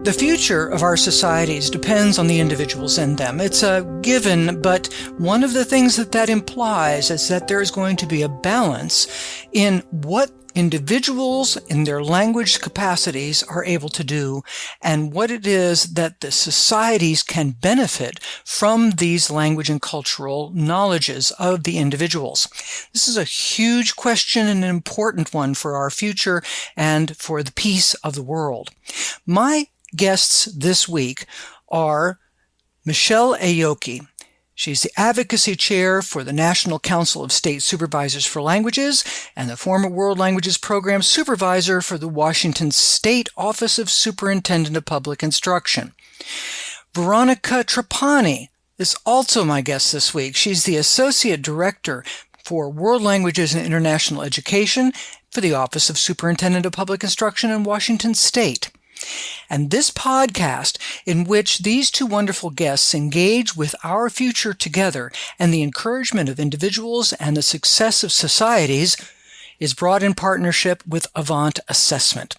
The future of our societies depends on the individuals in them. It's a given, but one of the things that implies is that there is going to be a balance in what individuals in their language capacities are able to do and what it is that the societies can benefit from these language and cultural knowledges of the individuals. This is a huge question and an important one for our future and for the peace of the world. My guests this week are Michele Aoki. She's the Advocacy Chair for the National Council of State Supervisors for Languages and the former World Languages Program Supervisor for the Washington State Office of Superintendent of Public Instruction. Veronica Trapani is also my guest this week. She's the Associate Director for World Languages and International Education for the Office of Superintendent of Public Instruction in Washington State. And this podcast, in which these two wonderful guests engage with our future together and the encouragement of individuals and the success of societies, is brought in partnership with Avant Assessment.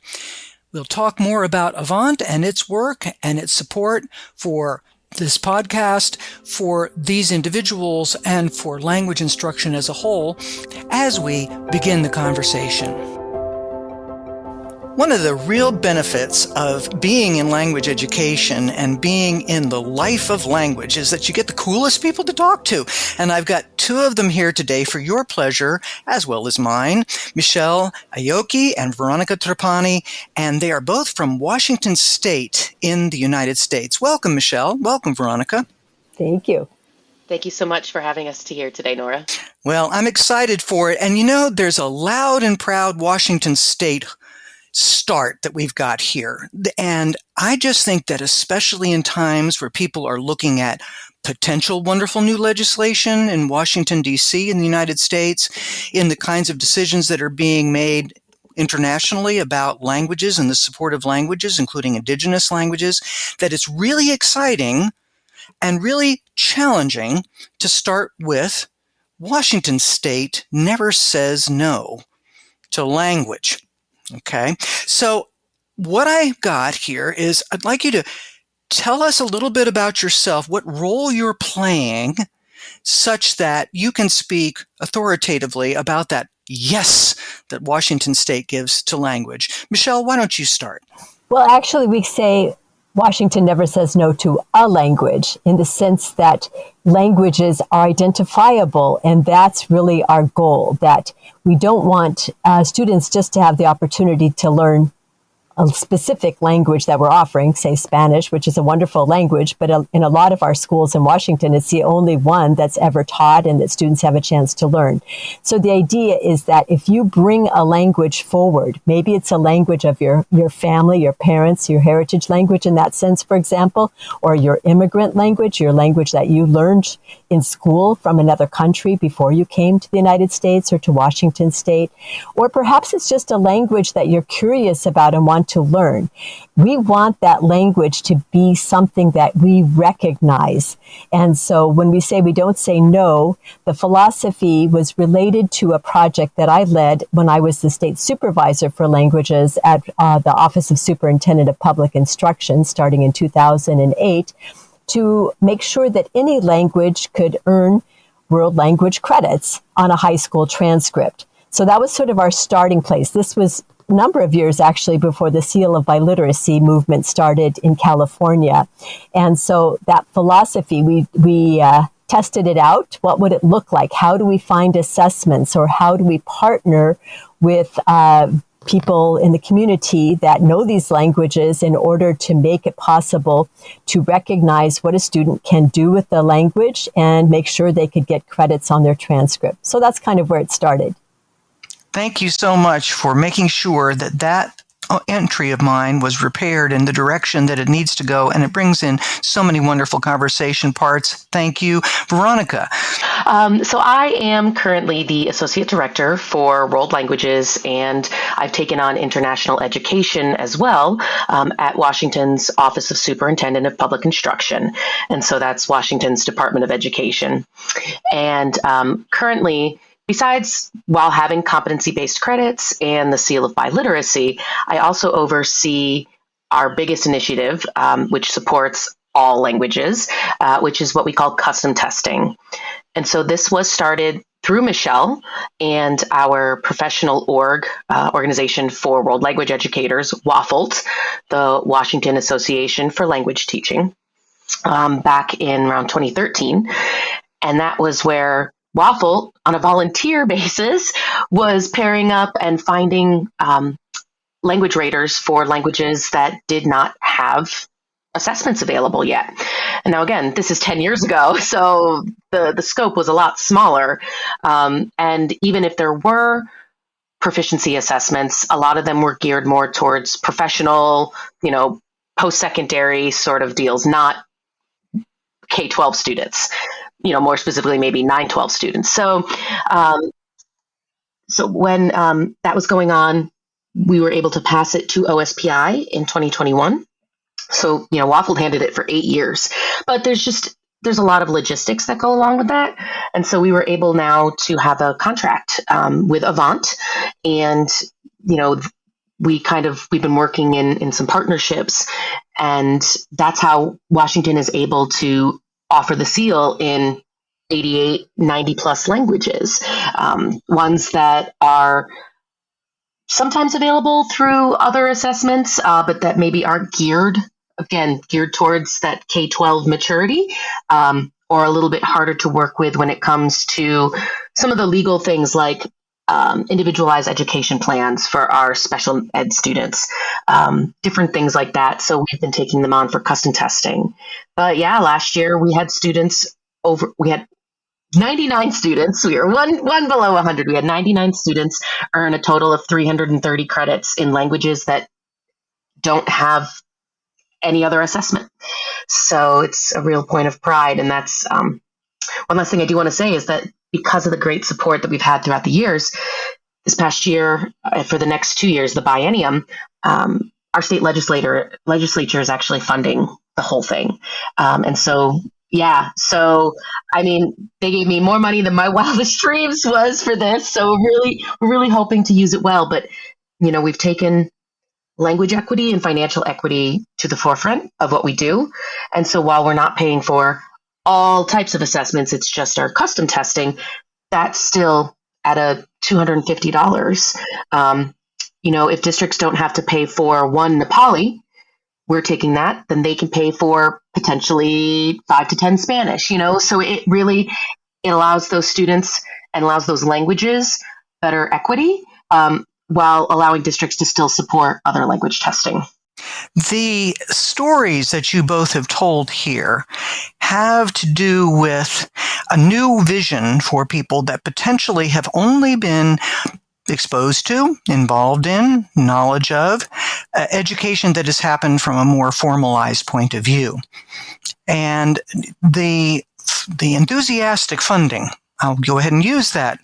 We'll talk more about Avant and its work and its support for this podcast, for these individuals, and for language instruction as a whole as we begin the conversation. One of the real benefits of being in language education and being in the life of language is that you get the coolest people to talk to. And I've got two of them here today for your pleasure, as well as mine, Michele Aoki and Veronica Trapani, and they are both from Washington State in the United States. Welcome, Michele. Welcome, Veronica. Thank you. Thank you so much for having us here today, Norah. Well, I'm excited for it. And you know, there's a loud and proud Washington State start that we've got here. And I just think that especially in times where people are looking at potential wonderful new legislation in Washington, D.C. in the United States, in the kinds of decisions that are being made internationally about languages and the support of languages, including indigenous languages, that it's really exciting and really challenging to start with Washington State never says no to language. Okay, so what I've got here is I'd like you to tell us a little bit about yourself, what role you're playing, such that you can speak authoritatively about that yes that Washington State gives to language. Michele, why don't you start? Well, actually, we say Washington never says no to a language in the sense that languages are identifiable, and that's really our goal, that we don't want students just to have the opportunity to learn a specific language that we're offering, say Spanish, which is a wonderful language, but in a lot of our schools in Washington, it's the only one that's ever taught and that students have a chance to learn. So the idea is that if you bring a language forward, maybe it's a language of your family, your parents, your heritage language in that sense, for example, or your immigrant language, your language that you learned in school from another country before you came to the United States or to Washington State, or perhaps it's just a language that you're curious about and want to learn. We want that language to be something that we recognize. And so when we say we don't say no, the philosophy was related to a project that I led when I was the state supervisor for languages at the Office of Superintendent of Public Instruction starting in 2008, to make sure that any language could earn world language credits on a high school transcript. So that was sort of our starting place. This was a number of years actually before the Seal of Biliteracy movement started in California. And so that philosophy, we tested it out. What would it look like? How do we find assessments, or how do we partner with people in the community that know these languages in order to make it possible to recognize what a student can do with the language and make sure they could get credits on their transcript. So that's kind of where it started. Thank you so much for making sure that that entry of mine was repaired in the direction that it needs to go, and it brings in so many wonderful conversation parts. Thank you. Veronica. So I am currently the Associate Director for World Languages, and I've taken on international education as well at Washington's Office of Superintendent of Public Instruction. And so that's Washington's Department of Education. And currently, besides, while having competency-based credits and the Seal of Biliteracy, I also oversee our biggest initiative, which supports all languages, which is what we call custom testing. And so this was started through Michele and our professional organization for world language educators, WAFLT, the Washington Association for Language Teaching, back in around 2013. And that was where WAFLT, on a volunteer basis, was pairing up and finding language raters for languages that did not have assessments available yet. And now, again, this is 10 years ago, so the scope was a lot smaller. And even if there were proficiency assessments, a lot of them were geared more towards professional, post-secondary sort of deals, not K-12 students, more specifically, maybe 9-12 students. So when that was going on, we were able to pass it to OSPI in 2021. So, WAFLT handed it for 8 years, but there's a lot of logistics that go along with that. And so we were able now to have a contract with Avant, and, we've been working in some partnerships, and that's how Washington is able to offer the seal in 88, 90 plus languages, ones that are sometimes available through other assessments, but that maybe aren't geared towards that K-12 maturity, or a little bit harder to work with when it comes to some of the legal things like individualized education plans for our special ed students, different things like that. So we've been taking them on for custom testing. But yeah, last year we had 99 students. We were one below 100. We had 99 students earn a total of 330 credits in languages that don't have any other assessment. So it's a real point of pride. And that's one last thing I do want to say is that because of the great support that we've had throughout the years, this past year, for the next 2 years, the biennium, our state legislature is actually funding the whole thing. And so, yeah, they gave me more money than my wildest dreams was for this. So we're really hoping to use it well. But, we've taken language equity and financial equity to the forefront of what we do. And so while we're not paying for all types of assessments, it's just our custom testing, that's still at a $250. If districts don't have to pay for one Nepali, we're taking that, then they can pay for potentially 5 to 10 Spanish, so it allows those students and allows those languages better equity, while allowing districts to still support other language testing. The stories that you both have told here have to do with a new vision for people that potentially have only been exposed to, involved in, knowledge of, education that has happened from a more formalized point of view. And the enthusiastic funding, I'll go ahead and use that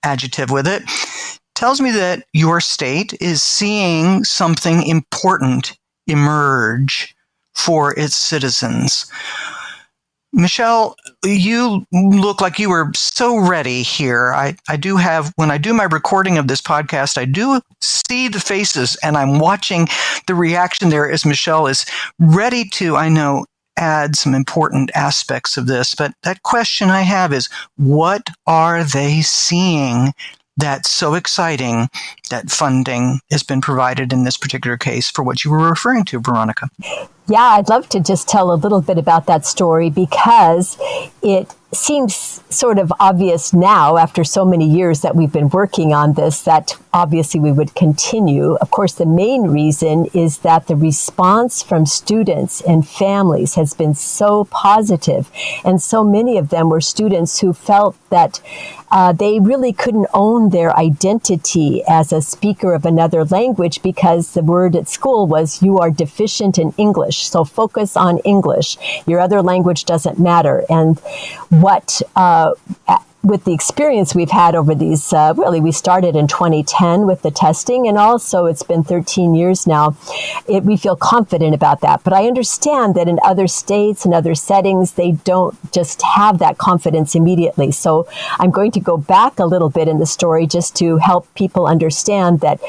adjective with it, tells me that your state is seeing something important emerge for its citizens. Michele, you look like you were so ready here. I do have, when I do my recording of this podcast, I do see the faces and I'm watching the reaction there as Michele is ready to, I know, add some important aspects of this. But that question I have is, what are they seeing that's so exciting that funding has been provided in this particular case for what you were referring to, Veronica? Yeah, I'd love to just tell a little bit about that story because it seems sort of obvious now after so many years that we've been working on this that obviously we would continue. Of course, the main reason is that the response from students and families has been so positive, and so many of them were students who felt that they really couldn't own their identity as a speaker of another language because the word at school was, you are deficient in English, so focus on English. Your other language doesn't matter. And what with the experience we've had over these, we started in 2010 with the testing, and also it's been 13 years now. We feel confident about that. But I understand that in other states and other settings, they don't just have that confidence immediately. So I'm going to go back a little bit in the story just to help people understand that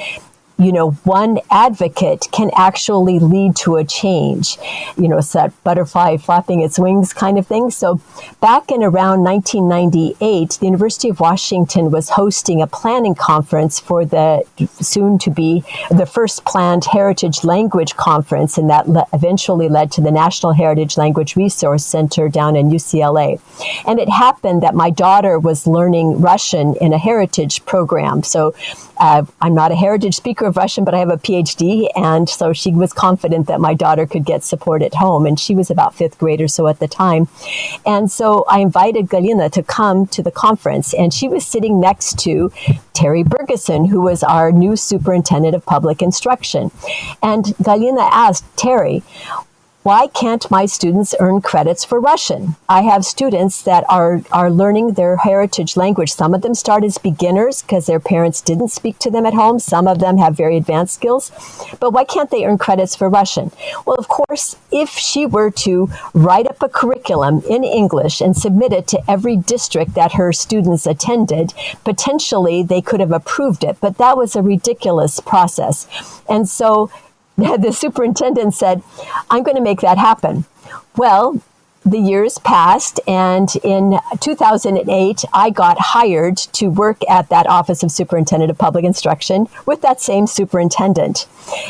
one advocate can actually lead to a change. It's that butterfly flapping its wings kind of thing. So back in around 1998, the University of Washington was hosting a planning conference for the soon to be the first planned Heritage Language Conference, and that eventually led to the National Heritage Language Resource Center down in UCLA. And it happened that my daughter was learning Russian in a heritage program. So I'm not a heritage speaker of Russian, but I have a PhD. And so she was confident that my daughter could get support at home. And she was about fifth grade or so at the time. And so I invited Galina to come to the conference. And she was sitting next to Terry Bergeson, who was our new superintendent of public instruction. And Galina asked Terry, why can't my students earn credits for Russian? I have students that are learning their heritage language. Some of them start as beginners because their parents didn't speak to them at home. Some of them have very advanced skills. But why can't they earn credits for Russian? Well, of course, if she were to write up a curriculum in English and submit it to every district that her students attended, potentially they could have approved it. But that was a ridiculous process. And so the superintendent said, I'm going to make that happen. Well, the years passed, and in 2008, I got hired to work at that Office of Superintendent of Public Instruction with that same superintendent.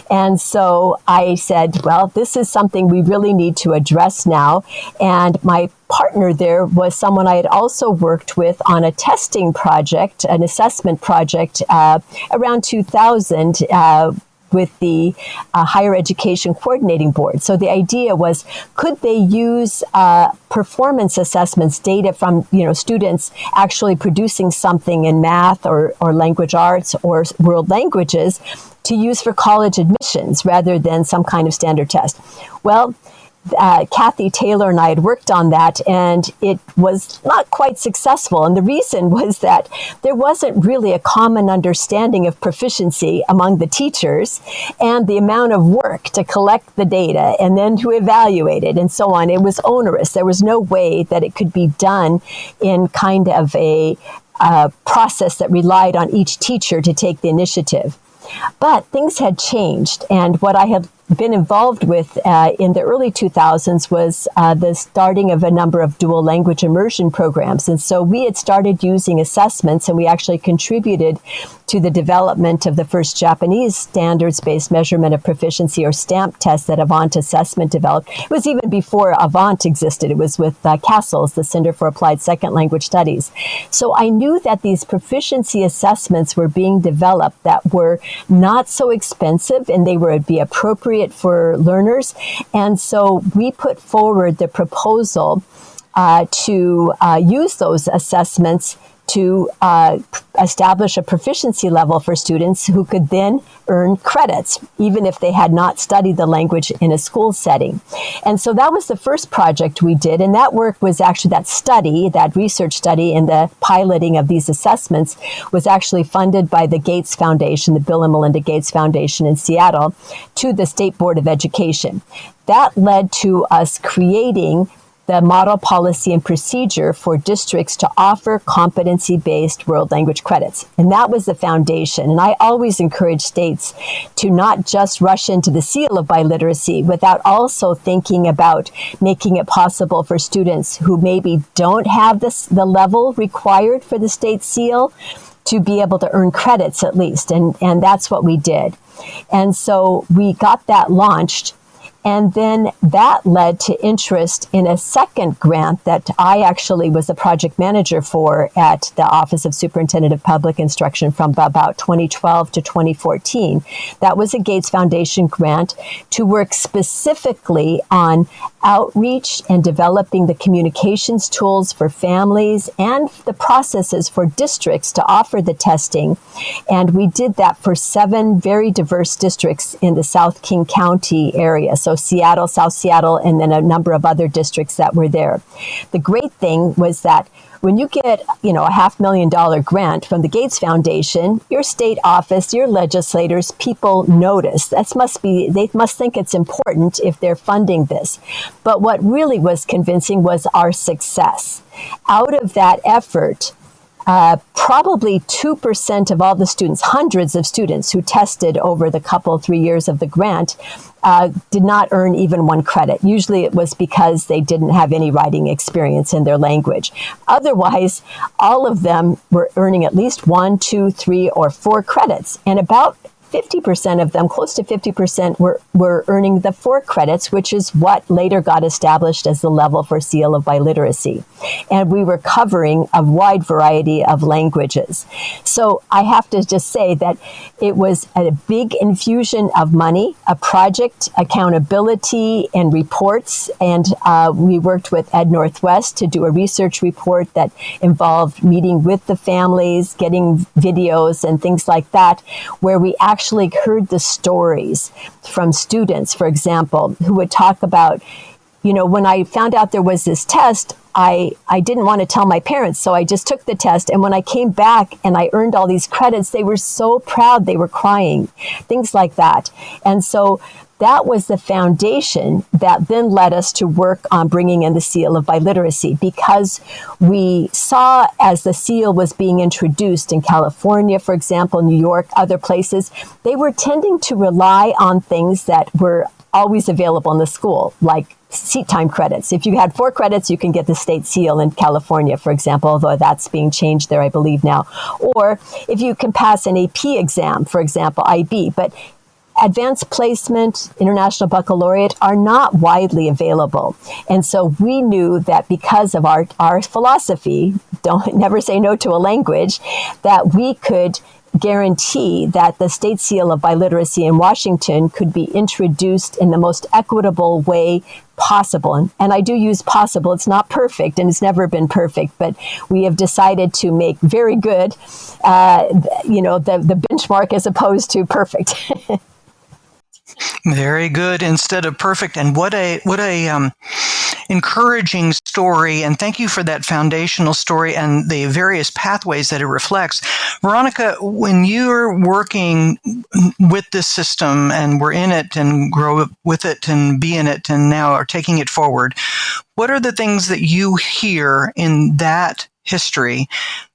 And so I said, well, this is something we really need to address now. And my partner there was someone I had also worked with on a testing project, an assessment project around 2000, with the Higher Education Coordinating Board. So the idea was, could they use performance assessments, data from students actually producing something in math or language arts or world languages to use for college admissions rather than some kind of standard test? Well, Kathy Taylor and I had worked on that, and it was not quite successful. And the reason was that there wasn't really a common understanding of proficiency among the teachers, and the amount of work to collect the data and then to evaluate it and so on. It was onerous. There was no way that it could be done in kind of a process that relied on each teacher to take the initiative. But things had changed, and what I had been involved with in the early 2000s was the starting of a number of dual language immersion programs. And so we had started using assessments, and we actually contributed to the development of the first Japanese standards-based measurement of proficiency, or STAMP test, that Avant Assessment developed. It was even before Avant existed. It was with CASELS, the Center for Applied Second Language Studies. So I knew that these proficiency assessments were being developed that were not so expensive, and they would be appropriate for learners. And so we put forward the proposal to use those assessments to establish a proficiency level for students who could then earn credits, even if they had not studied the language in a school setting. And so that was the first project we did. And that work was actually, that research study and the piloting of these assessments was actually funded by the Gates Foundation, the Bill and Melinda Gates Foundation in Seattle, to the State Board of Education. That led to us creating the model policy and procedure for districts to offer competency-based world language credits. And that was the foundation. And I always encourage states to not just rush into the seal of biliteracy without also thinking about making it possible for students who maybe don't have the level required for the state seal to be able to earn credits at least. And that's what we did. And so we got that launched. And then that led to interest in a second grant that I actually was the project manager for at the Office of Superintendent of Public Instruction from about 2012 to 2014. That was a Gates Foundation grant to work specifically on outreach and developing the communications tools for families and the processes for districts to offer the testing. And we did that for 7 very diverse districts in the South King County area. So Seattle, South Seattle, and then a number of other districts that were there. The great thing was that when you get, a $500,000 grant from the Gates Foundation, your state office, your legislators, people notice. They must think it's important if they're funding this. But what really was convincing was our success. Out of that effort, probably 2% of all the students, hundreds of students who tested over the 3 years of the grant, did not earn even 1 credit. Usually it was because they didn't have any writing experience in their language. Otherwise, all of them were earning at least 1, 2, 3, or 4 credits. And about 50% of them, close to 50%, were earning the 4 credits, which is what later got established as the level for Seal of Biliteracy. And we were covering a wide variety of languages. So I have to just say that it was a big infusion of money, a project, accountability, and reports. And we worked with Ed Northwest to do a research report that involved meeting with the families, getting videos and things like that, where we actually heard the stories from students, for example, who would talk about, when I found out there was this test, I didn't want to tell my parents, so I just took the test. And when I came back and I earned all these credits, they were so proud, they were crying, things like that. And so that was the foundation that then led us to work on bringing in the Seal of Biliteracy, because we saw as the seal was being introduced in California, for example, New York, other places, they were tending to rely on things that were always available in the school, like seat time credits. If you had 4 credits, you can get the state seal in California, for example, although that's being changed there, I believe now. Or if you can pass an AP exam, for example, IB, but advanced placement, international baccalaureate are not widely available. And so we knew that because of our philosophy, never say no to a language, that we could guarantee that the state seal of biliteracy in Washington could be introduced in the most equitable way possible. And I do use possible. It's not perfect, and it's never been perfect, but we have decided to make very good, the benchmark as opposed to perfect. Very good instead of perfect. And what a encouraging story. And thank you for that foundational story and the various pathways that it reflects. Veronica, when you're working with this system and we're in it and grow with it and be in it and now are taking it forward, what are the things that you hear in that history?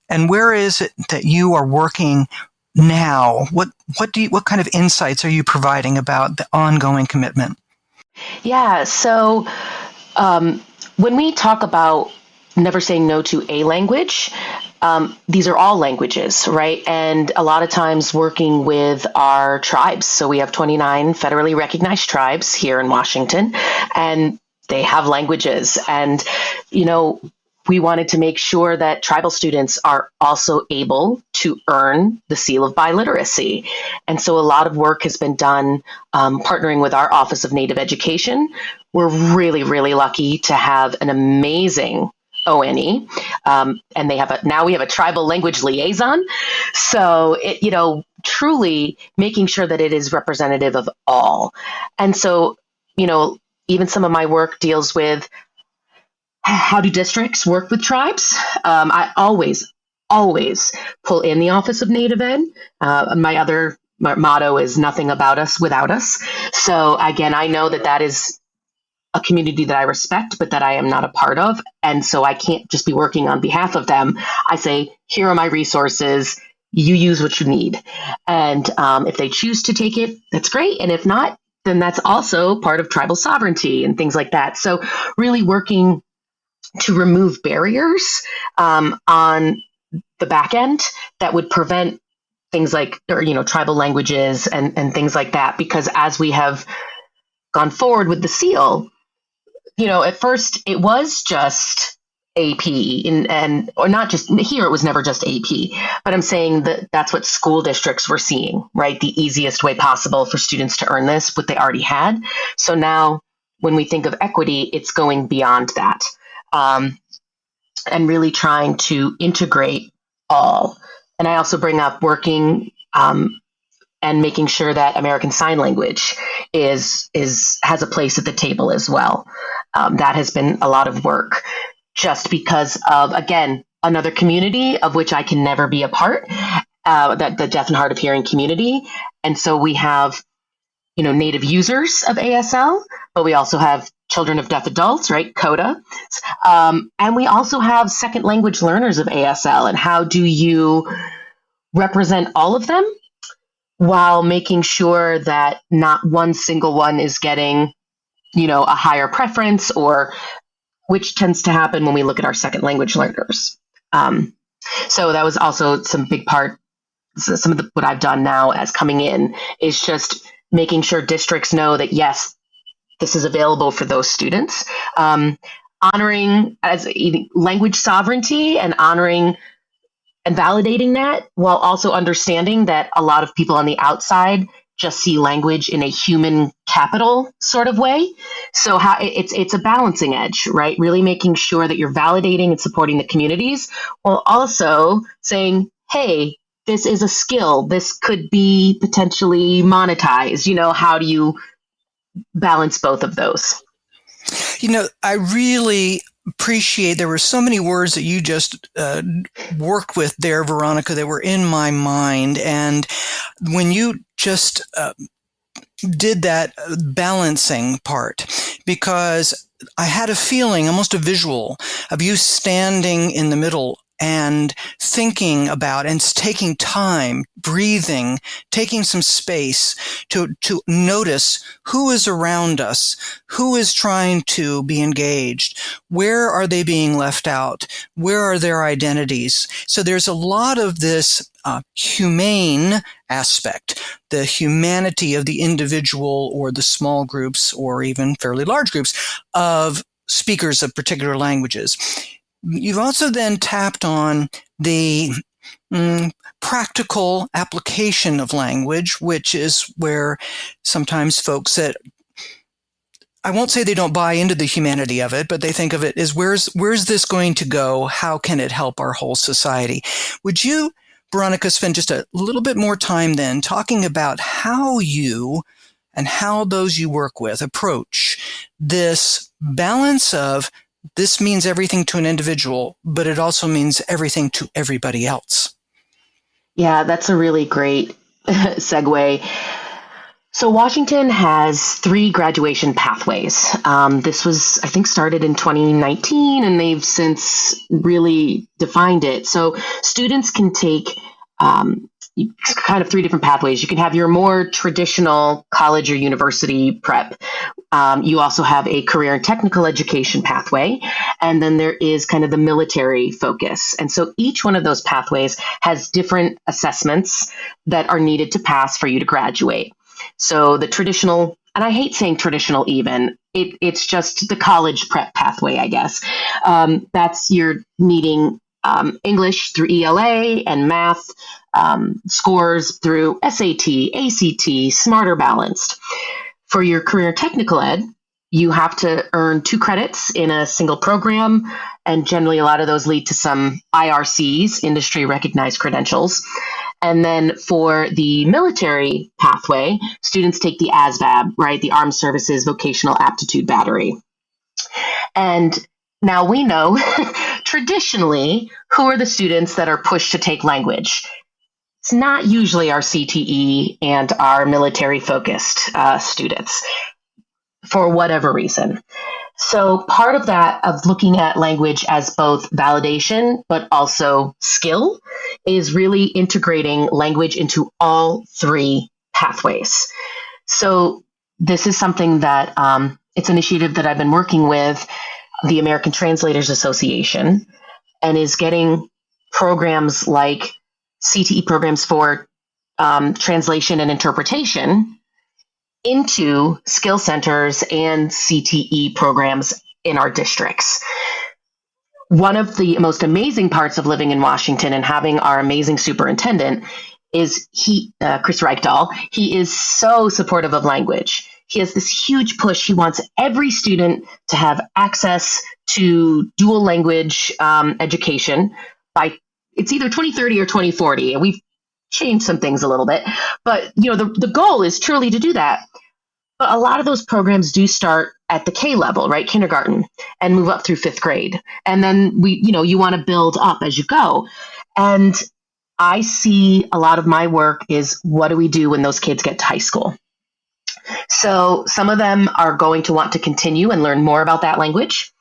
And where is it that you are working now? What kind of insights are you providing about the ongoing commitment? Yeah, so when we talk about never saying no to a language, these are all languages, right? And a lot of times working with our tribes. So we have 29 federally recognized tribes here in Washington, and they have languages. And, we wanted to make sure that tribal students are also able to earn the seal of biliteracy. And so a lot of work has been done partnering with our Office of Native Education. We're really, really lucky to have an amazing ONE, and now we have a tribal language liaison. So truly making sure that it is representative of all. And so, even some of my work deals with how do districts work with tribes? I always pull in the Office of Native Ed. My motto is nothing about us without us. So again, I know that is a community that I respect, but that I am not a part of. And so I can't just be working on behalf of them. I say, here are my resources. You use what you need. And if they choose to take it, that's great. And if not, then that's also part of tribal sovereignty and things like that. So really working to remove barriers on the back end that would prevent things like, tribal languages and things like that. Because as we have gone forward with the seal, at first it was just AP or not just here, it was never just AP, but I'm saying that that's what school districts were seeing, right? The easiest way possible for students to earn this, what they already had. So now when we think of equity, it's going beyond that. And really trying to integrate all. And I also bring up working and making sure that American Sign Language has a place at the table as well. That has been a lot of work, just because of, again, another community of which I can never be a part, the deaf and hard of hearing community. And so we have native users of ASL, but we also have children of deaf adults, right? CODA. And we also have second language learners of ASL. And how do you represent all of them while making sure that not one single one is getting, a higher preference, or which tends to happen when we look at our second language learners. So that was also some big part. Some of what I've done now as coming in is just making sure districts know that, yes, this is available for those students. Honoring as language sovereignty and honoring and validating that, while also understanding that a lot of people on the outside just see language in a human capital sort of way. So it's a balancing edge, right? Really making sure that you're validating and supporting the communities while also saying, hey, this is a skill. This could be potentially monetized. How do you balance both of those? I really appreciate, there were so many words that you just worked with there, Veronica, that were in my mind. And when you just did that balancing part, because I had a feeling, almost a visual, of you standing in the middle and thinking about and taking time, breathing, taking some space to notice who is around us, who is trying to be engaged, where are they being left out, where are their identities. So there's a lot of this humane aspect, the humanity of the individual or the small groups or even fairly large groups of speakers of particular languages. You've also then tapped on the practical application of language, which is where sometimes folks that, I won't say they don't buy into the humanity of it, but they think of it as where's this going to go? How can it help our whole society? Would you, Veronica, spend just a little bit more time then talking about how you and how those you work with approach this balance of, this means everything to an individual, but it also means everything to everybody else? Yeah, that's a really great segue. So Washington has 3 graduation pathways. This was, I think, started in 2019, and they've since really defined it. So students can take kind of 3 different pathways. You can have your more traditional college or university prep. You also have a career and technical education pathway, and then there is kind of the military focus. And so each one of those pathways has different assessments that are needed to pass for you to graduate. So the traditional, and I hate saying traditional even, it's just the college prep pathway, I guess. That's you're needing English through ELA and math scores through SAT, ACT, Smarter Balanced. For your career technical ed, you have to earn 2 credits in a single program, and generally a lot of those lead to some IRCs, industry recognized credentials. And then for the military pathway, students take the ASVAB, right, the Armed Services Vocational Aptitude Battery. And now we know traditionally who are the students that are pushed to take language. It's not usually our CTE and our military focused students for whatever reason. So part of that, of looking at language as both validation but also skill, is really integrating language into all 3 pathways. So this is something that it's an initiative that I've been working with the American Translators Association, and is getting programs like CTE programs for translation and interpretation into skill centers and CTE programs in our districts. One of the most amazing parts of living in Washington and having our amazing superintendent is Chris Reichdahl. He is so supportive of language. He has this huge push. He wants every student to have access to dual language education by, it's either 2030 or 2040. And we've changed some things a little bit, but the goal is truly to do that. But a lot of those programs do start at the K level, right? Kindergarten, and move up through 5th grade. And then you want to build up as you go. And I see a lot of my work is, what do we do when those kids get to high school? So some of them are going to want to continue and learn more about that language.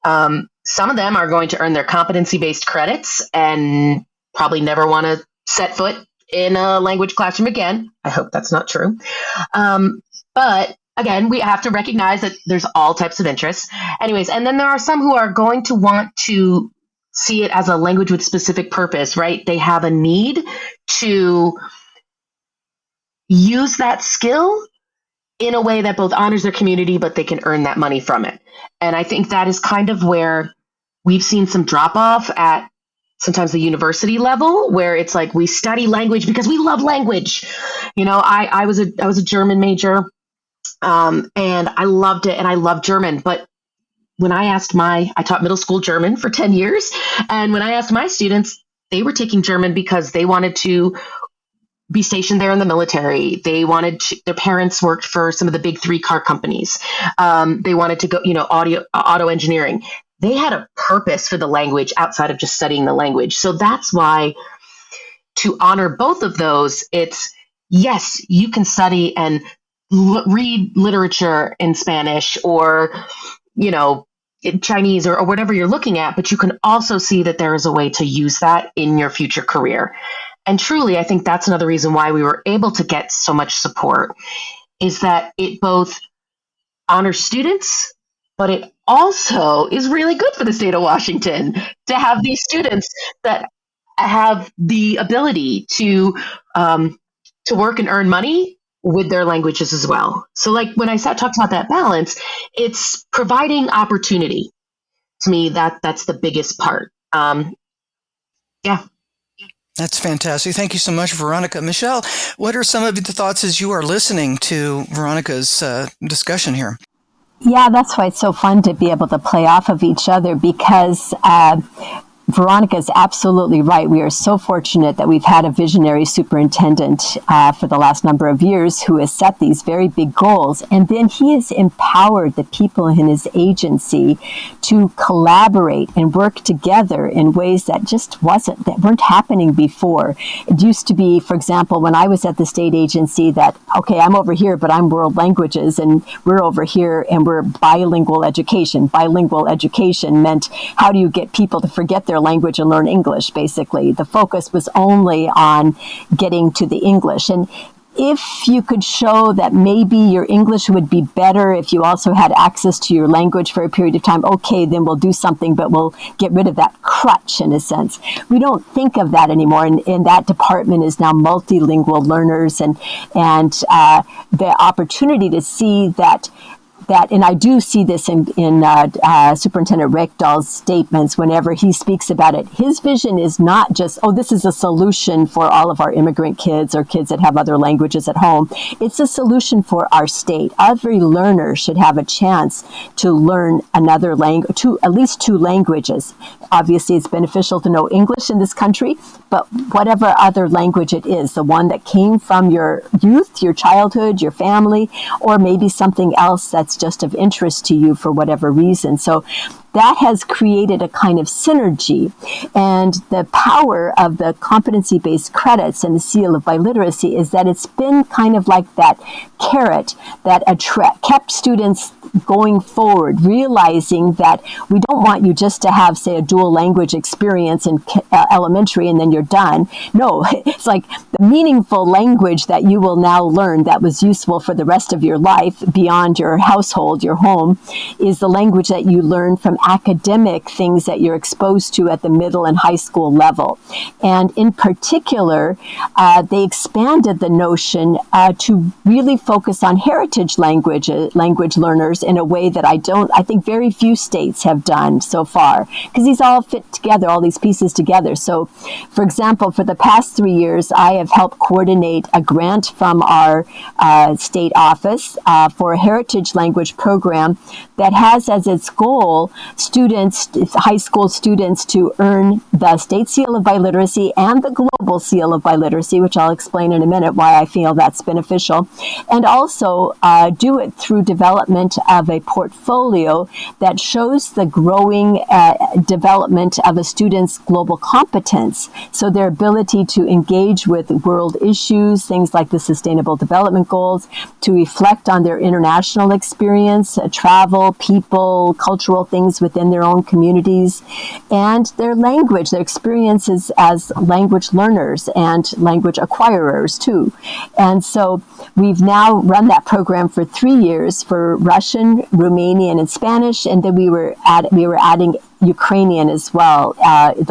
Some of them are going to earn their competency-based credits and probably never want to set foot in a language classroom again. I hope that's not true. But again, we have to recognize that there's all types of interests. Anyways, and then there are some who are going to want to see it as a language with specific purpose, right? They have a need to use that skill in a way that both honors their community, but they can earn that money from it. And I think that is kind of where we've seen some drop off at sometimes the university level, where it's like we study language because we love language. You know, I was a German major, and I loved it, and I love German. But when I taught middle school German for 10 years, and when I asked my students, they were taking German because they wanted to be stationed there in the military. They their parents worked for some of the big 3 car companies. They wanted to go, auto engineering. They had a purpose for the language outside of just studying the language. So that's why, to honor both of those, it's, yes, you can study and read literature in Spanish or, in Chinese or whatever you're looking at, but you can also see that there is a way to use that in your future career. And truly, I think that's another reason why we were able to get so much support, is that it both honors students, but it also is really good for the state of Washington to have these students that have the ability to work and earn money with their languages as well. So like when I talked about that balance, it's providing opportunity. To me, that's the biggest part. Yeah. That's fantastic. Thank you so much, Veronica. Michele, what are some of the thoughts as you are listening to Veronica's discussion here? Yeah, that's why it's so fun to be able to play off of each other, because Veronica is absolutely right. We are so fortunate that we've had a visionary superintendent for the last number of years who has set these very big goals. And then he has empowered the people in his agency to collaborate and work together in ways that weren't happening before. It used to be, for example, when I was at the state agency, that, okay, I'm over here, but I'm world languages, and we're over here and we're bilingual education. Bilingual education meant, how do you get people to forget their language and learn English, basically. The focus was only on getting to the English. And if you could show that maybe your English would be better if you also had access to your language for a period of time, okay, then we'll do something, but we'll get rid of that crutch in a sense. We don't think of that anymore. And that department is now multilingual learners, and the opportunity to see that, and I do see this in Superintendent Reykdal's statements whenever he speaks about it. His vision is not just, this is a solution for all of our immigrant kids or kids that have other languages at home. It's a solution for our state. Every learner should have a chance to learn another language, at least 2 languages. Obviously, it's beneficial to know English in this country, but whatever other language it is, the one that came from your youth, your childhood, your family, or maybe something else that's just of interest to you for whatever reason. So that has created a kind of synergy. And the power of the competency-based credits and the seal of biliteracy is that it's been kind of like that carrot that kept students going forward, realizing that we don't want you just to have, say, a dual language experience in elementary and then you're done. No, it's like the meaningful language that you will now learn that was useful for the rest of your life beyond your household, your home, is the language that you learn from academic things that you're exposed to at the middle and high school level. And in particular, they expanded the notion to really focus on heritage language learners in a way that I think very few states have done so far, because these all fit together, all these pieces together. So, for example, for the past 3 years, I have helped coordinate a grant from our state office for a heritage language program that has as its goal high school students, to earn the state seal of biliteracy and the global seal of biliteracy, which I'll explain in a minute why I feel that's beneficial, and also do it through development of a portfolio that shows the growing development of a student's global competence. So their ability to engage with world issues, things like the Sustainable Development Goals, to reflect on their international experience, travel, people, cultural things within their own communities, and their language, their experiences as language learners and language acquirers too. And so we've now run that program for 3 years for Russian, Romanian, and Spanish, and then we were adding Ukrainian as well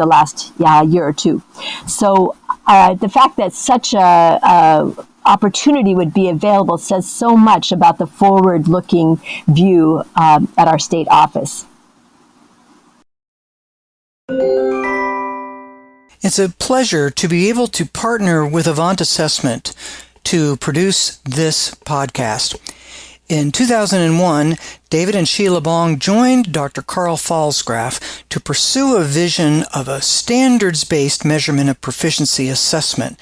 the last year or two. So the fact that such a opportunity would be available says so much about the forward-looking view at our state office. It's a pleasure to be able to partner with Avant Assessment to produce this podcast. In 2001, David and Sheila Bong joined Dr. Carl Falsgraf to pursue a vision of a standards-based measurement of proficiency assessment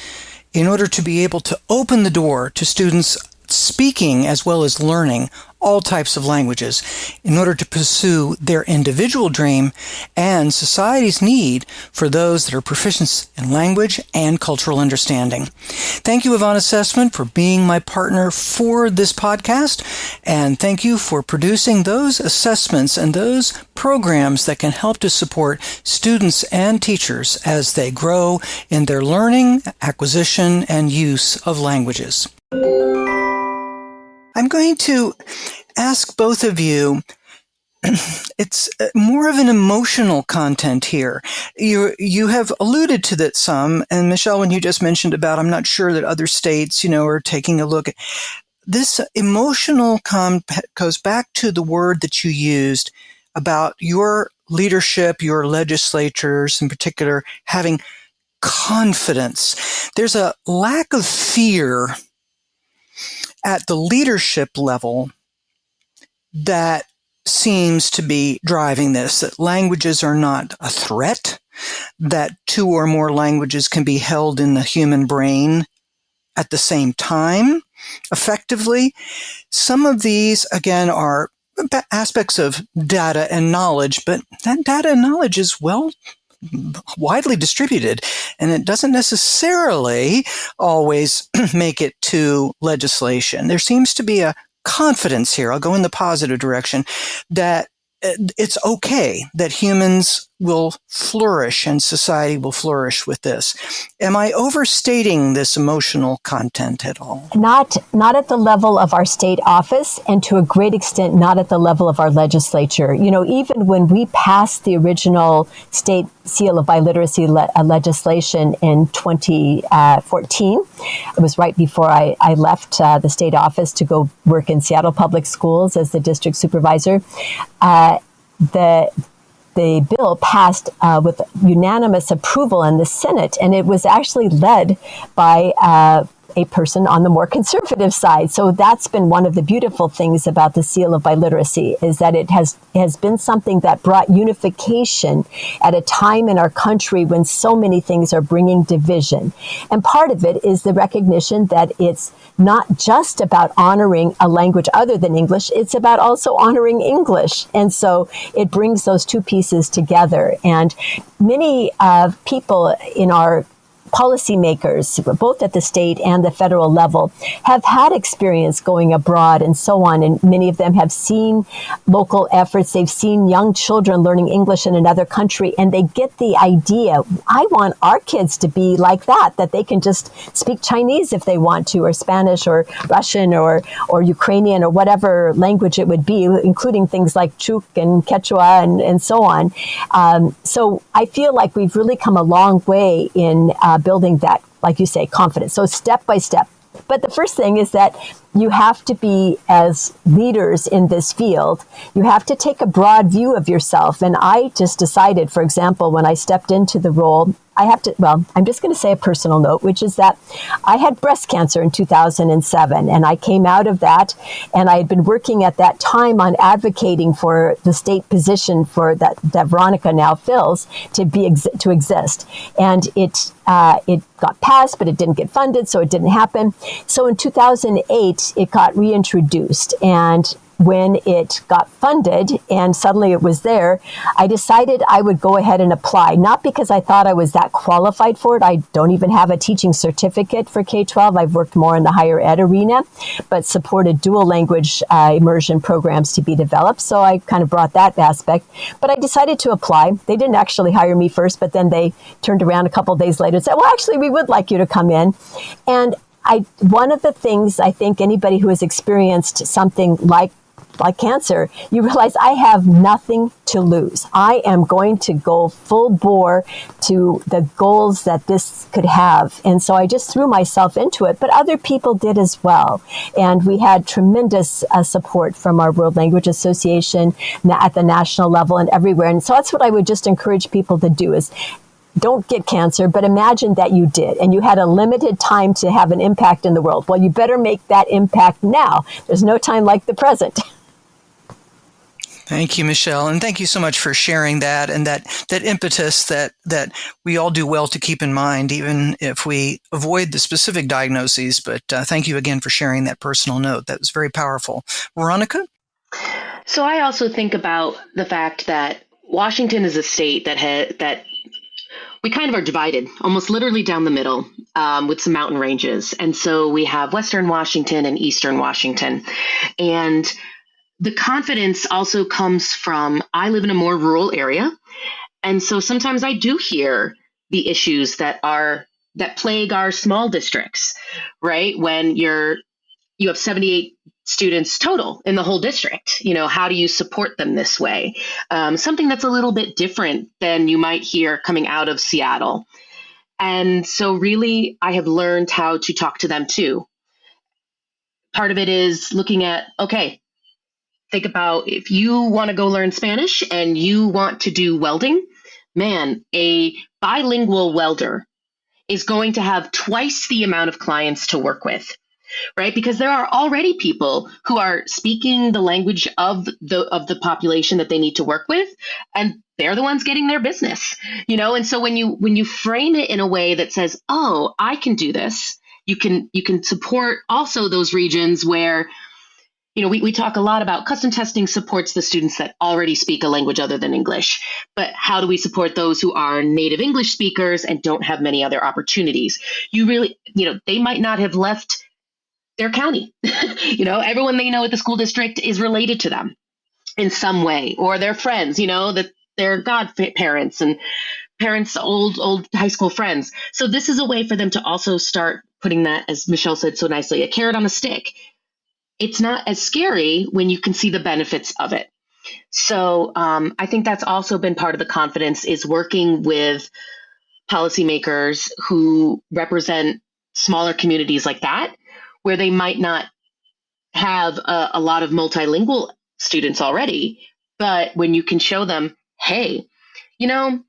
in order to be able to open the door to students speaking as well as learning all types of languages in order to pursue their individual dream and society's need for those that are proficient in language and cultural understanding. Thank you, Avant Assessment, for being my partner for this podcast, and thank you for producing those assessments and those programs that can help to support students and teachers as they grow in their learning, acquisition, and use of languages. I'm going to ask both of you, it's more of an emotional content here. You have alluded to that some, and Michele, when you just mentioned about, I'm not sure that other states, are taking a look at this emotional goes back to the word that you used about your leadership, your legislatures in particular, having confidence. There's a lack of fear at the leadership level that seems to be driving this, that languages are not a threat, that 2 or more languages can be held in the human brain at the same time effectively. Some of these, again, are aspects of data and knowledge, but that data and knowledge is widely distributed, and it doesn't necessarily always make it to legislation. There seems to be a confidence here, I'll go in the positive direction, that it's okay that humans will flourish and society will flourish with this. Am I overstating this emotional content at all? Not at the level of our state office, and to a great extent, not at the level of our legislature. Even when we passed the original state seal of biliteracy legislation in 2014, it was right before I left the state office to go work in Seattle Public Schools as the district supervisor. The bill passed with unanimous approval in the Senate, and it was actually led by a person on the more conservative side. So that's been one of the beautiful things about the Seal of Biliteracy, is that it has been something that brought unification at a time in our country when so many things are bringing division. And part of it is the recognition that it's not just about honoring a language other than English, it's about also honoring English. And so it brings those two pieces together. And many people in our policymakers, both at the state and the federal level, have had experience going abroad and so on. And many of them have seen local efforts. They've seen young children learning English in another country, and they get the idea, I want our kids to be like that they can just speak Chinese if they want to, or Spanish or Russian or Ukrainian or whatever language it would be, including things like Chuk and Quechua and so on. So I feel like we've really come a long way in building that, like you say, confidence. So step by step. But the first thing is that you have to be, as leaders in this field, you have to take a broad view of yourself. And I just decided, for example, when I stepped into the role, I'm just going to say a personal note, which is that I had breast cancer in 2007, and I came out of that, and I had been working at that time on advocating for the state position for that Veronica now fills to exist. And it got passed, but it didn't get funded, so it didn't happen. So in 2008, it got reintroduced, and when it got funded and suddenly it was there, I decided I would go ahead and apply, not because I thought I was that qualified for it. I don't even have a teaching certificate for K-12. I've worked more in the higher ed arena, but supported dual language immersion programs to be developed. So I kind of brought that aspect, but I decided to apply. They didn't actually hire me first, but then they turned around a couple of days later and said, well, actually, we would like you to come in. And one of the things I think anybody who has experienced something like cancer, you realize I have nothing to lose. I am going to go full bore to the goals that this could have. And so I just threw myself into it, but other people did as well. And we had tremendous support from our World Language Association at the national level and everywhere. And so that's what I would just encourage people to do is don't get cancer, but imagine that you did, and you had a limited time to have an impact in the world. Well, you better make that impact now. There's no time like the present. Thank you, Michele. And thank you so much for sharing that and that impetus that we all do well to keep in mind, even if we avoid the specific diagnoses. But thank you again for sharing that personal note. That was very powerful. Veronica? So I also think about the fact that Washington is a state that we kind of are divided, almost literally down the middle, with some mountain ranges. And so we have Western Washington and Eastern Washington. And the confidence also comes from, I live in a more rural area. And so sometimes I do hear the issues that plague our small districts, right? When you have 78 students total in the whole district, how do you support them this way? Something that's a little bit different than you might hear coming out of Seattle. And so really, I have learned how to talk to them too. Part of it is looking at, okay, think about if you want to go learn Spanish and you want to do welding, man, a bilingual welder is going to have twice the amount of clients to work with, right? Because there are already people who are speaking the language of the population that they need to work with, and they're the ones getting their business, And so when you frame it in a way that says, oh, I can do this, you can support also those regions where we talk a lot about custom testing supports the students that already speak a language other than English. But how do we support those who are native English speakers and don't have many other opportunities? You really, they might not have left their county. Everyone they know at the school district is related to them in some way, or their friends, that they're godparents and parents, old high school friends. So this is a way for them to also start putting that, as Michele said so nicely, a carrot on a stick. It's not as scary when you can see the benefits of it. So I think that's also been part of the confidence is working with policymakers who represent smaller communities like that, where they might not have a lot of multilingual students already. But when you can show them, hey, when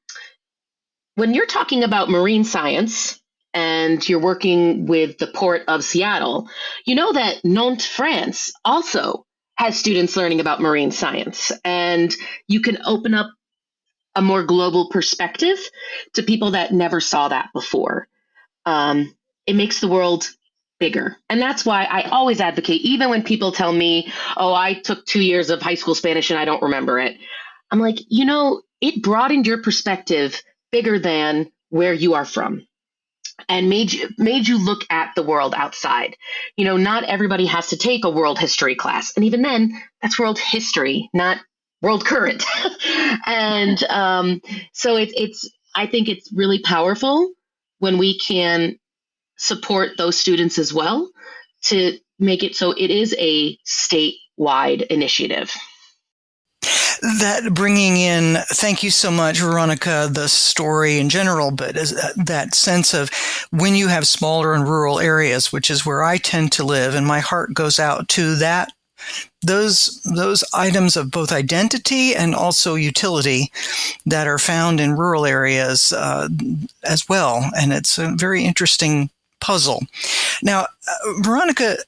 you're talking about marine science, and you're working with the Port of Seattle, you know that Nantes, France also has students learning about marine science. And you can open up a more global perspective to people that never saw that before. It makes the world bigger. And that's why I always advocate, even when people tell me, oh, I took 2 years of high school Spanish and I don't remember it. I'm like, it broadened your perspective bigger than where you are from. And made you look at the world outside. Not everybody has to take a world history class. And even then, that's world history, not world current. And so I think it's really powerful when we can support those students as well to make it so it is a statewide initiative. That bringing in, thank you so much, Veronica, the story in general, but that sense of when you have smaller and rural areas, which is where I tend to live, and my heart goes out to those items of both identity and also utility that are found in rural areas as well. And it's a very interesting puzzle. Now, Veronica,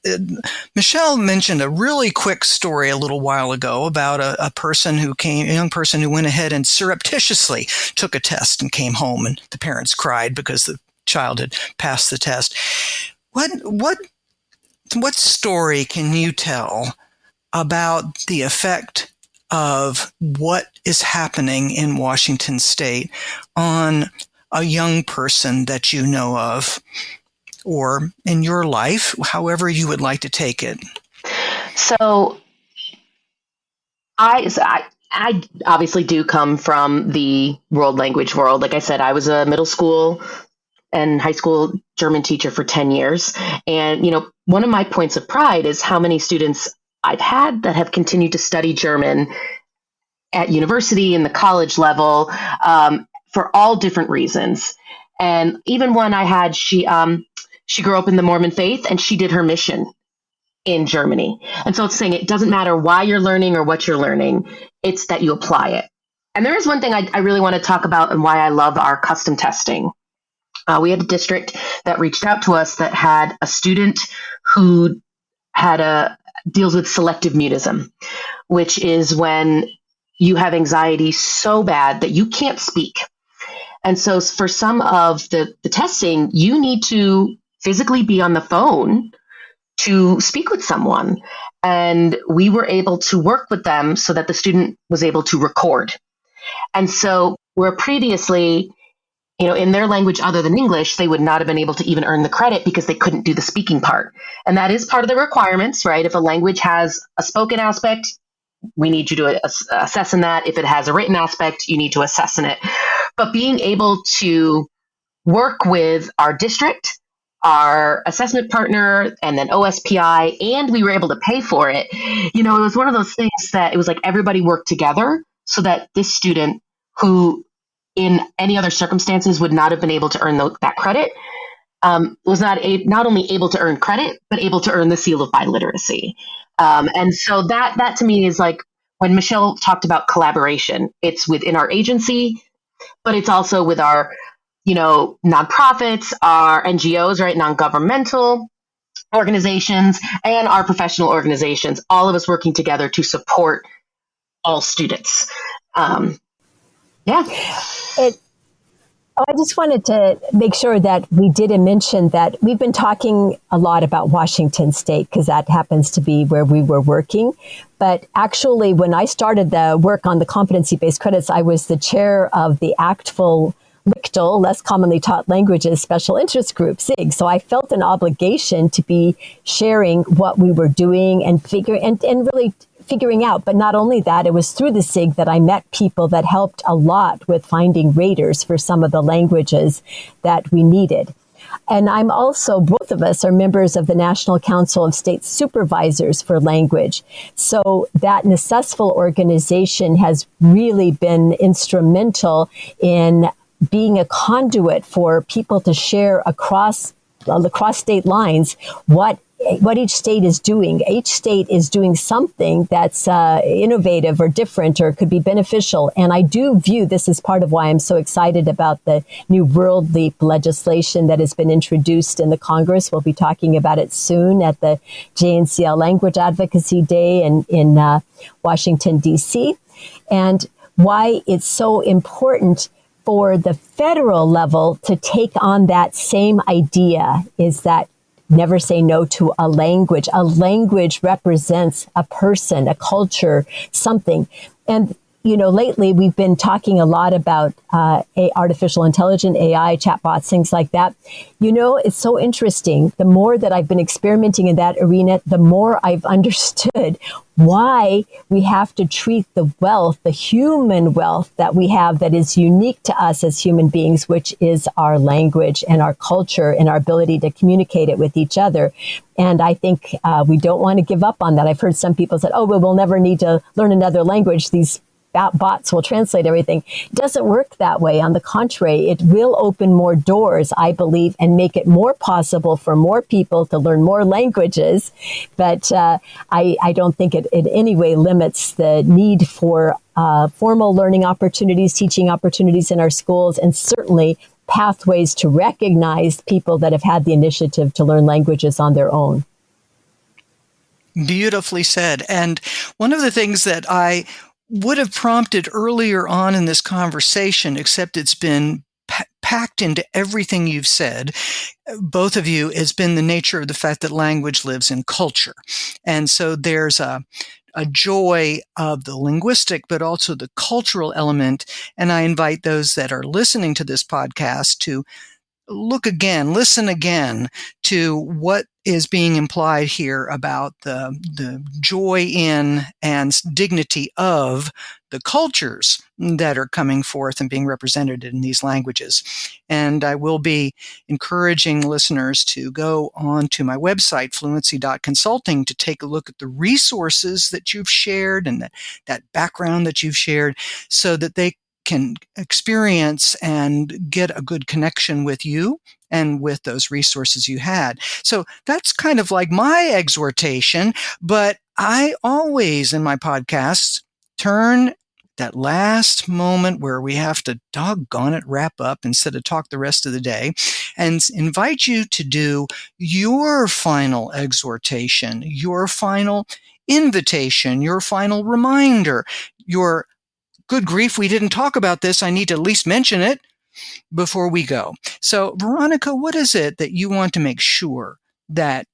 Michele mentioned a really quick story a little while ago about a young person who went ahead and surreptitiously took a test and came home, and the parents cried because the child had passed the test. What story can you tell about the effect of what is happening in Washington State on a young person that you know of, or in your life, however you would like to take it? So I obviously do come from the world language world. Like I said, I was a middle school and high school German teacher for 10 years. And, one of my points of pride is how many students I've had that have continued to study German at university and the college level, for all different reasons. And even one I had, she grew up in the Mormon faith, and she did her mission in Germany. And so it's saying it doesn't matter why you're learning or what you're learning, it's that you apply it. And there is one thing I really want to talk about and why I love our custom testing. We had a district that reached out to us that had a student who deals with selective mutism, which is when you have anxiety so bad that you can't speak. And so for some of the testing, you need to physically be on the phone to speak with someone. And we were able to work with them so that the student was able to record. And so where previously, in their language other than English, they would not have been able to even earn the credit because they couldn't do the speaking part. And that is part of the requirements, right? If a language has a spoken aspect, we need you to assess in that. If it has a written aspect, you need to assess in it. But being able to work with our district, our assessment partner, and then OSPI, and we were able to pay for it. It was one of those things that it was like everybody worked together so that this student, who in any other circumstances would not have been able to earn that credit, was not only able to earn credit, but able to earn the seal of biliteracy. And so that to me is like when Michele talked about collaboration, it's within our agency, but it's also with our nonprofits, our NGOs, right, non-governmental organizations, and our professional organizations, all of us working together to support all students. Yeah. I just wanted to make sure that we didn't mention that we've been talking a lot about Washington State because that happens to be where we were working. But actually, when I started the work on the competency-based credits, I was the chair of the ACTFL LICTL, Less Commonly Taught Languages Special Interest Group, SIG. So I felt an obligation to be sharing what we were doing and really figuring out. But not only that, it was through the SIG that I met people that helped a lot with finding raters for some of the languages that we needed. And I'm also, both of us are members of the National Council of State Supervisors for Language. So that NACESFL organization has really been instrumental in being a conduit for people to share across state lines what each state is doing. Each state is doing something that's innovative or different or could be beneficial. And I do view this as part of why I'm so excited about the new World Leap legislation that has been introduced in the Congress. We'll be talking about it soon at the JNCL Language Advocacy Day in Washington, D.C. And why it's so important for the federal level to take on that same idea is that never say no to a language. A language represents a person, a culture, something. And, lately we've been talking a lot about artificial intelligence, AI, chatbots, things like that. It's so interesting. The more that I've been experimenting in that arena, the more I've understood why we have to treat the wealth, the human wealth that we have that is unique to us as human beings, which is our language and our culture and our ability to communicate it with each other. And I think we don't want to give up on that. I've heard some people say, well, we'll never need to learn another language. These bots will translate everything. It doesn't work that way. On the contrary, it will open more doors, I believe, and make it more possible for more people to learn more languages. But I don't think it in any way limits the need for formal learning opportunities, teaching opportunities in our schools, and certainly pathways to recognize people that have had the initiative to learn languages on their own. Beautifully said. And one of the things that I would have prompted earlier on in this conversation, except it's been packed into everything you've said, both of you, has been the nature of the fact that language lives in culture. And so there's a a joy of the linguistic, but also the cultural element. And I invite those that are listening to this podcast to look again, listen again to what is being implied here about the joy in and dignity of the cultures that are coming forth and being represented in these languages. And I will be encouraging listeners to go on to my website, fluency.consulting, to take a look at the resources that you've shared and that background that you've shared so that they can experience and get a good connection with you and with those resources you had. So that's kind of like my exhortation, but I always in my podcasts turn that last moment where we have to doggone it wrap up instead of talk the rest of the day and invite you to do your final exhortation, your final invitation, your final reminder, your good grief, we didn't talk about this. I need to at least mention it before we go. So, Veronica, what is it that you want to make sure that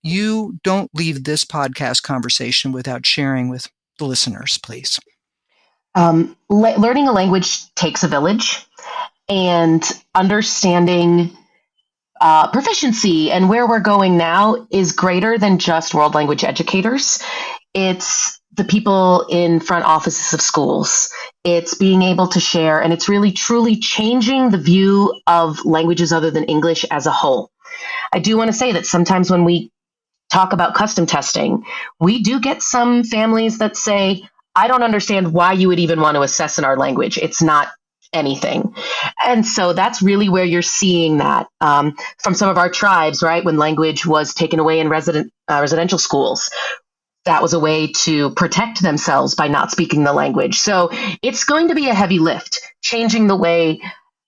you don't leave this podcast conversation without sharing with the listeners, please? Learning a language takes a village, and understanding proficiency and where we're going now is greater than just world language educators. It's the people in front offices of schools. It's being able to share, and it's really truly changing the view of languages other than English as a whole. I do want to say that sometimes when we talk about custom testing, we do get some families that say, I don't understand why you would even want to assess in our language. It's not anything. And so that's really where you're seeing that from some of our tribes, right? When language was taken away in residential schools, that was a way to protect themselves by not speaking the language. So it's going to be a heavy lift, changing the way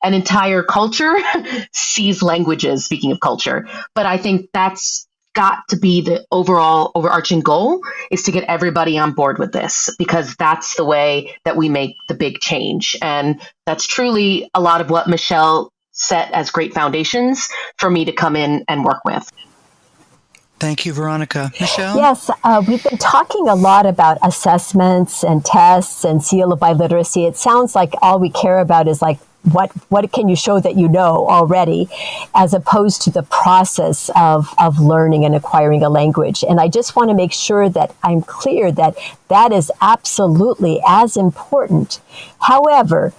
an entire culture sees languages, speaking of culture. But I think that's got to be the overall overarching goal, is to get everybody on board with this, because that's the way that we make the big change. And that's truly a lot of what Michele set as great foundations for me to come in and work with. Thank you, Veronica. Michele? Yes, we've been talking a lot about assessments and tests and seal of biliteracy. It sounds like all we care about is like, what can you show that you know already, as opposed to the process of learning and acquiring a language. And I just want to make sure that I'm clear that that is absolutely as important. However,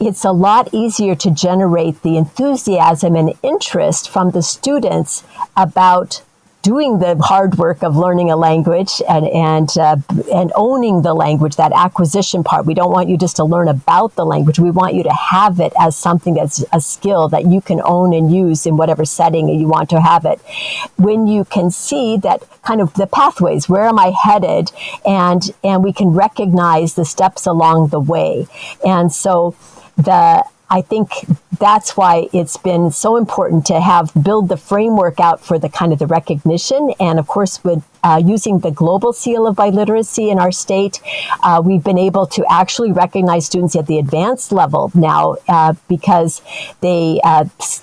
it's a lot easier to generate the enthusiasm and interest from the students about doing the hard work of learning a language and owning the language, that acquisition part. We don't want you just to learn about the language. We want you to have it as something that's a skill that you can own and use in whatever setting you want to have it. When you can see that kind of the pathways, where am I headed? And we can recognize the steps along the way. And so I think that's why it's been so important to build the framework out for the kind of the recognition. And of course, with using the global seal of biliteracy in our state, we've been able to actually recognize students at the advanced level now because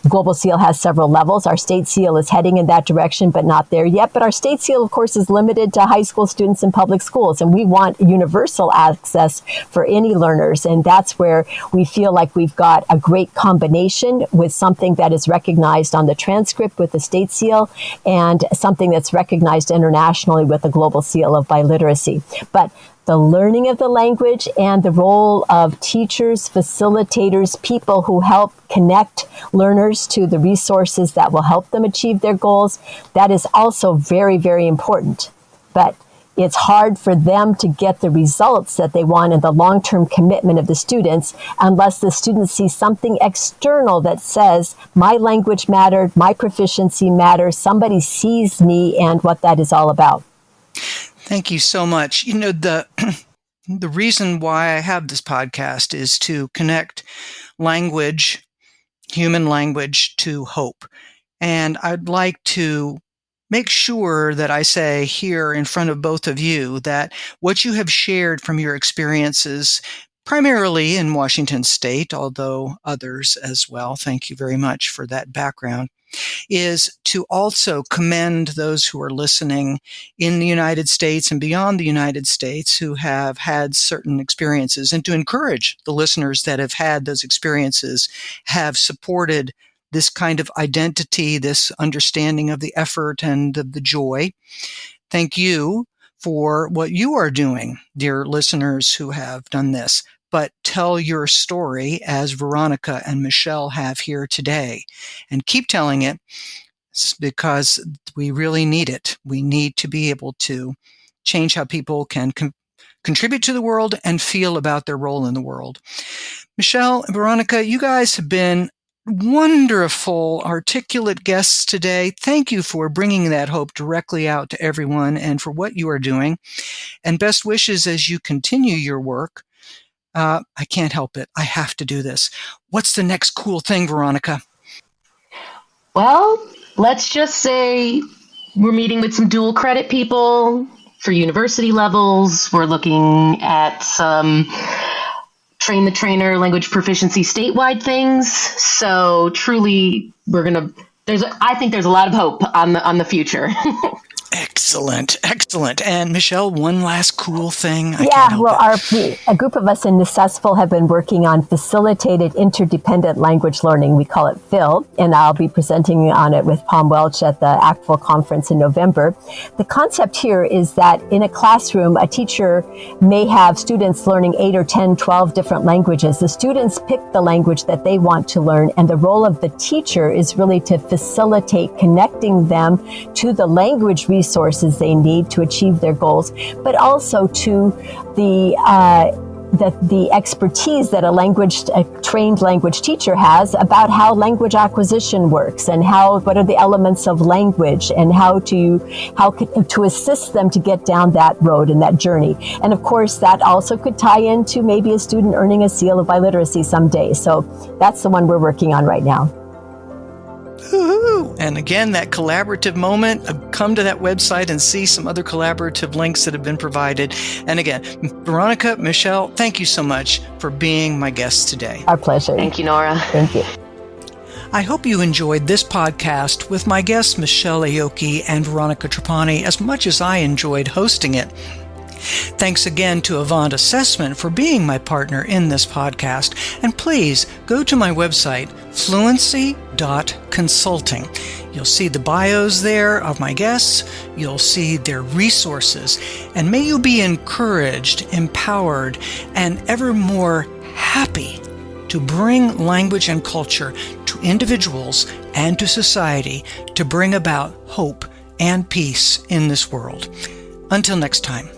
global seal has several levels. Our state seal is heading in that direction, but not there yet. But our state seal, of course, is limited to high school students in public schools. And we want universal access for any learners. And that's where we feel like we've got a great combination with something that is recognized on the transcript with the state seal and something that's recognized internationally with the global seal of biliteracy. But the learning of the language and the role of teachers, facilitators, people who help connect learners to the resources that will help them achieve their goals, that is also very, very important. But it's hard for them to get the results that they want and the long-term commitment of the students unless the students see something external that says, my language mattered, my proficiency matters, somebody sees me and what that is all about. Thank you so much. You know, the reason why I have this podcast is to connect language, human language, to hope. And I'd like to make sure that I say here in front of both of you that what you have shared from your experiences, primarily in Washington State, although others as well, thank you very much for that background, is to also commend those who are listening in the United States and beyond the United States who have had certain experiences, and to encourage the listeners that have had those experiences, have supported this kind of identity, this understanding of the effort and of the joy. Thank you for what you are doing, dear listeners who have done this. But tell your story as Veronica and Michele have here today. And keep telling it because we really need it. We need to be able to change how people can contribute to the world and feel about their role in the world. Michele and Veronica, you guys have been wonderful, articulate guests today. Thank you for bringing that hope directly out to everyone and for what you are doing. And best wishes as you continue your work. I can't help it. I have to do this. What's the next cool thing, Veronica? Well, let's just say we're meeting with some dual credit people for university levels. We're looking at some train the trainer language proficiency statewide things. So truly, I think there's a lot of hope on the future. Excellent. And Michele, one last cool thing. A group of us in Necessful have been working on facilitated interdependent language learning. We call it PHIL, and I'll be presenting on it with Palm Welch at the ACTFL conference in November. The concept here is that in a classroom, a teacher may have students learning 8 or 10, 12 different languages. The students pick the language that they want to learn, and the role of the teacher is really to facilitate connecting them to the language resources they need to achieve their goals, but also to the expertise that a trained language teacher has about how language acquisition works and what are the elements of language and how to assist them to get down that road and that journey. And of course, that also could tie into maybe a student earning a seal of biliteracy someday. So that's the one we're working on right now. Woo-hoo. And again, that collaborative moment, come to that website and see some other collaborative links that have been provided. And again, Veronica, Michele, thank you so much for being my guests today. Our pleasure. Thank you, Norah. Thank you. I hope you enjoyed this podcast with my guests Michele Aoki and Veronica Trapani as much as I enjoyed hosting it. Thanks again to Avant Assessment for being my partner in this podcast. And please go to my website, fluencyconsulting. You'll see the bios there of my guests. You'll see their resources. And may you be encouraged, empowered, and ever more happy to bring language and culture to individuals and to society to bring about hope and peace in this world. Until next time.